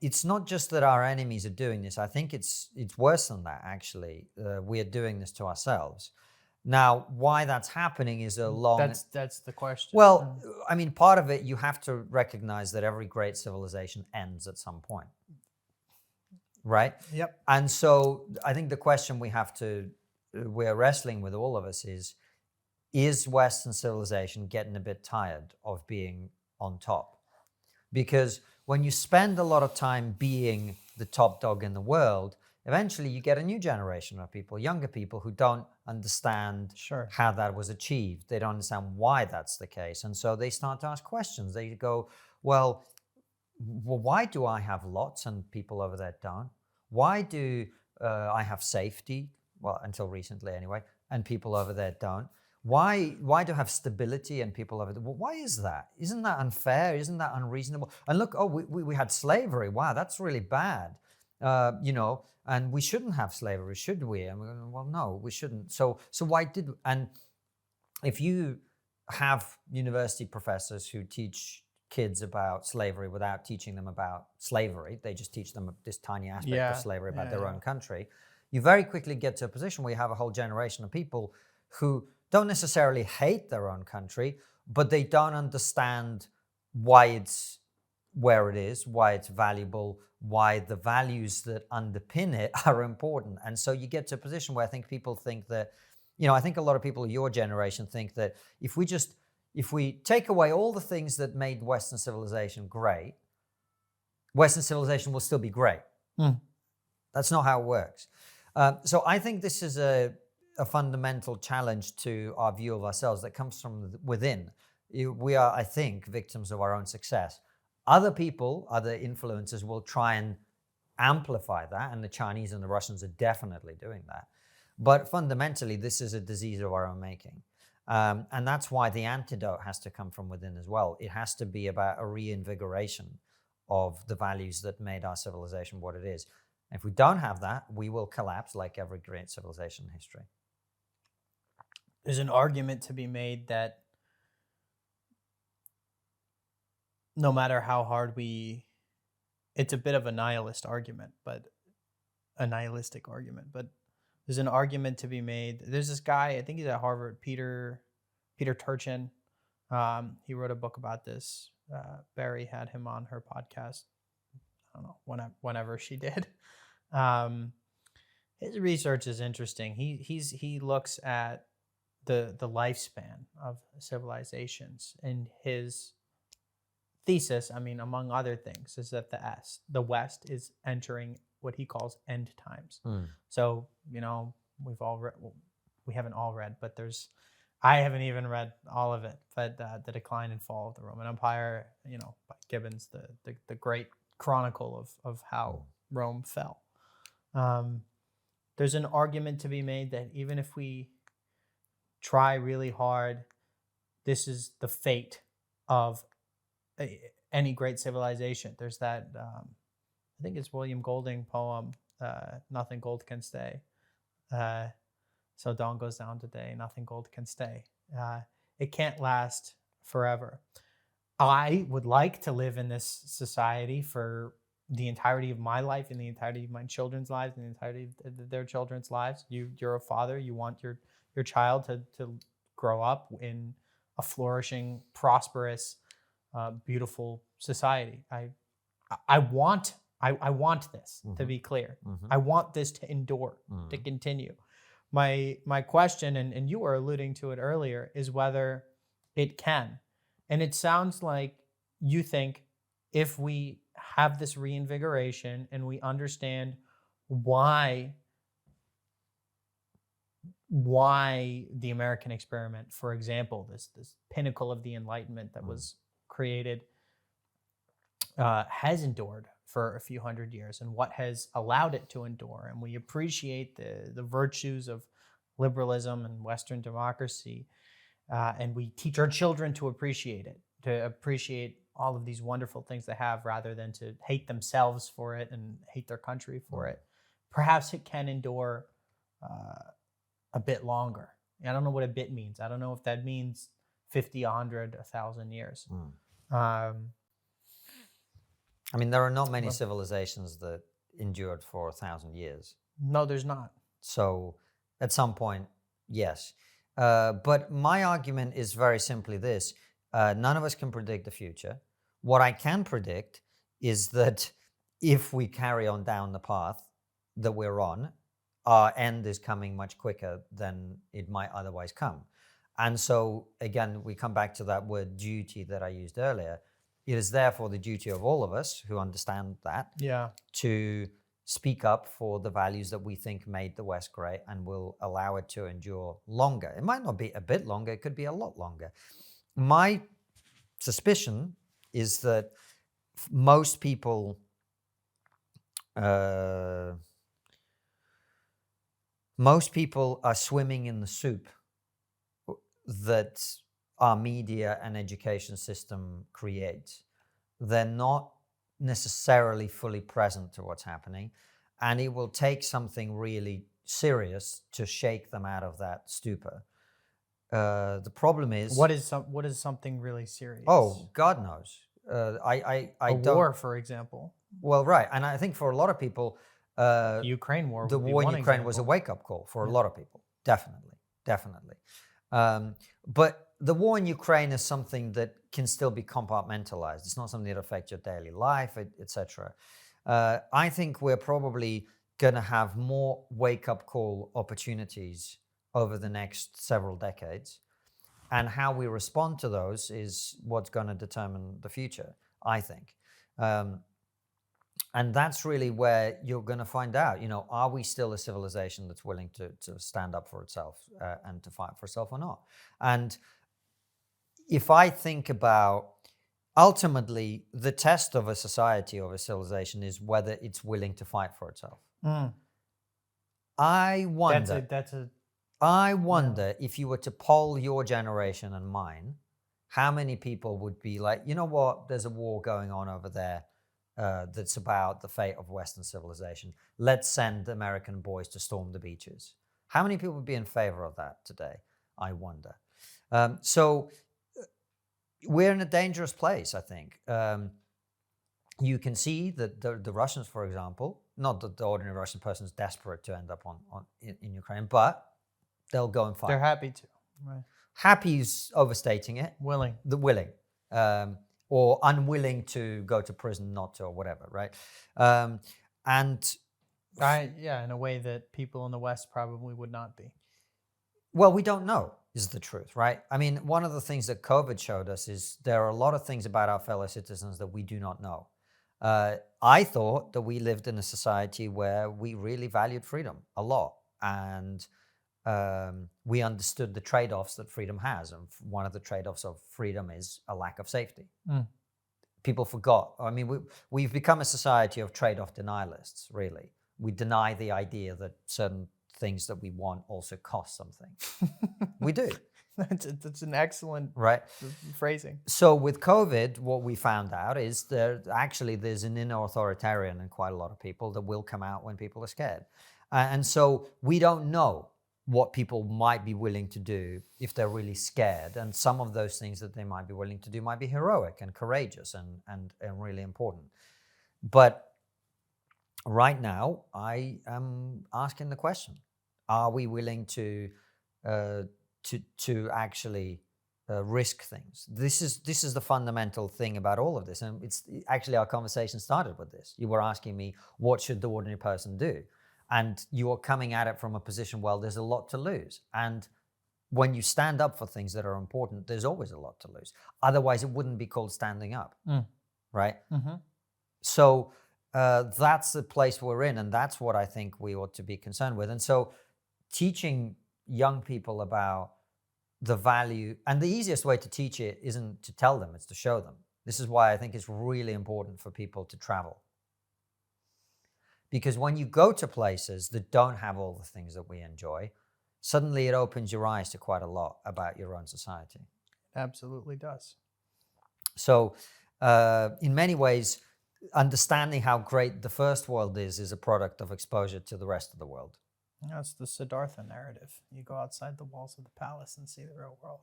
it's not just that our enemies are doing this. I think it's worse than that, actually. We are doing this to ourselves. Now, why that's happening is a long... That's the question. Well, I mean, part of it, you have to recognize that every great civilization ends at some point, right? Yep. And so I think the question we're wrestling with, all of us, is Western civilization getting a bit tired of being on top? Because when you spend a lot of time being the top dog in the world, eventually you get a new generation of people, younger people, who don't understand how that was achieved. They don't understand why that's the case. And so they start to ask questions. They go, well, why do I have lots and people over there don't? Why do I have safety? Well, until recently anyway, and people over there don't. Why do I have stability and people over there? Well, why is that? Isn't that unfair? Isn't that unreasonable? And look, we had slavery. Wow, that's really bad. And we shouldn't have slavery, should we? And we're going, well, no, we shouldn't. So why did? And if you have university professors who teach kids about slavery without teaching them about slavery, they just teach them this tiny aspect of slavery about their own country, you very quickly get to a position where you have a whole generation of people who don't necessarily hate their own country, but they don't understand why it's where it is, why it's valuable, why the values that underpin it are important. And so you get to a position where I think people think that, I think a lot of people of your generation think that if we take away all the things that made Western civilization great, Western civilization will still be great. That's not how it works. So I think this is a fundamental challenge to our view of ourselves that comes from within. We are, I think, victims of our own success. Other people, other influencers will try and amplify that, and the Chinese and the Russians are definitely doing that. But fundamentally, this is a disease of our own making. And that's why the antidote has to come from within as well. It has to be about a reinvigoration of the values that made our civilization what it is. And if we don't have that, we will collapse like every great civilization in history. There's an argument to be made that no matter how hard it's a bit of a nihilistic argument, but there's an argument to be made. There's this guy, I think he's at Harvard, Peter Turchin. He wrote a book about this. Barry had him on her podcast. I don't know, whenever she did. His research is interesting. He looks at the lifespan of civilizations, and his thesis, I mean, among other things, is that the West is entering what he calls end times. So, we haven't all read, but I haven't even read all of it, but The Decline and Fall of the Roman Empire, by Gibbons, the great chronicle of how Rome fell. There's an argument to be made that even if we try really hard, this is the fate of any great civilization. There's that, I think it's William Golding poem, Nothing Gold Can Stay. So dawn goes down today, nothing gold can stay. It can't last forever. I would like to live in this society for the entirety of my life, and the entirety of my children's lives, and the entirety of their children's lives. You're a father. You want your child to grow up in a flourishing, prosperous, beautiful society. I want this to be clear. I want this to endure, to continue. My question, and you were alluding to it earlier, is whether it can. And it sounds like you think if we have this reinvigoration and we understand why the American experiment, for example, this pinnacle of the Enlightenment that was created, has endured for a few hundred years, and what has allowed it to endure, and we appreciate the virtues of liberalism and Western democracy, and we teach our children to appreciate it, to appreciate all of these wonderful things they have, rather than to hate themselves for it and hate their country for it. Perhaps it can endure a bit longer. I don't know what a bit means. I don't know if that means 50, 100, 1,000 years. I mean, there are not many civilizations that endured for 1,000 years. No, there's not. So at some point, yes. But my argument is very simply this. None of us can predict the future. What I can predict is that if we carry on down the path that we're on, our end is coming much quicker than it might otherwise come. And so, again, we come back to that word duty that I used earlier. It is therefore the duty of all of us who understand that to speak up for the values that we think made the West great and will allow it to endure longer. It might not be a bit longer, it could be a lot longer. My suspicion is that most people are swimming in the soup that our media and education system creates. They're not necessarily fully present to what's happening, and it will take something really serious to shake them out of that stupor. The problem is, what is something really serious? Oh, God knows. I don't. War, for example. Well, right, and I think for a lot of people, the Ukraine war. The war in Ukraine was a wake-up call for a lot of people. Definitely. But the war in Ukraine is something that can still be compartmentalized. It's not something that affects your daily life, etc. I think we're probably going to have more wake-up call opportunities over the next several decades. And how we respond to those is what's going to determine the future, I think. And that's really where you're going to find out, are we still a civilization that's willing to stand up for itself and to fight for itself or not? And if I think about, ultimately, the test of a society or a civilization is whether it's willing to fight for itself. I wonder. I wonder if you were to poll your generation and mine, how many people would be like, you know what, there's a war going on over there that's about the fate of Western civilization. Let's send American boys to storm the beaches. How many people would be in favor of that today? I wonder. So we're in a dangerous place, I think. You can see that the Russians, for example, not that the ordinary Russian person is desperate to end up in Ukraine, but they'll go and fight. They're happy to. Right. Happy is overstating it. Willing. The willing. Or unwilling to go to prison, not to, or whatever, right? In a way that people in the West probably would not be. Well, we don't know, is the truth, right? I mean, one of the things that COVID showed us is there are a lot of things about our fellow citizens that we do not know. I thought that we lived in a society where we really valued freedom a lot. And we understood the trade-offs that freedom has. And one of the trade-offs of freedom is a lack of safety. People forgot. I mean, we've become a society of trade-off denialists, really. We deny the idea that certain things that we want also cost something. We do. That's an excellent phrasing. So with COVID, what we found out is there's an inner authoritarian in quite a lot of people that will come out when people are scared. And so we don't know what people might be willing to do if they're really scared. And some of those things that they might be willing to do might be heroic and courageous and really important. But right now, I am asking the question, are we willing to actually risk things? This is the fundamental thing about all of this. And it's actually our conversation started with this. You were asking me, what should the ordinary person do? And you're coming at it from a position, well, there's a lot to lose. And when you stand up for things that are important, there's always a lot to lose. Otherwise, it wouldn't be called standing up, right? So that's the place we're in, and that's what I think we ought to be concerned with. And so teaching young people about the value, and the easiest way to teach it isn't to tell them, it's to show them. This is why I think it's really important for people to travel. Because when you go to places that don't have all the things that we enjoy, suddenly it opens your eyes to quite a lot about your own society. It absolutely does. So in many ways, understanding how great the first world is a product of exposure to the rest of the world. That's the Siddhartha narrative. You go outside the walls of the palace and see the real world.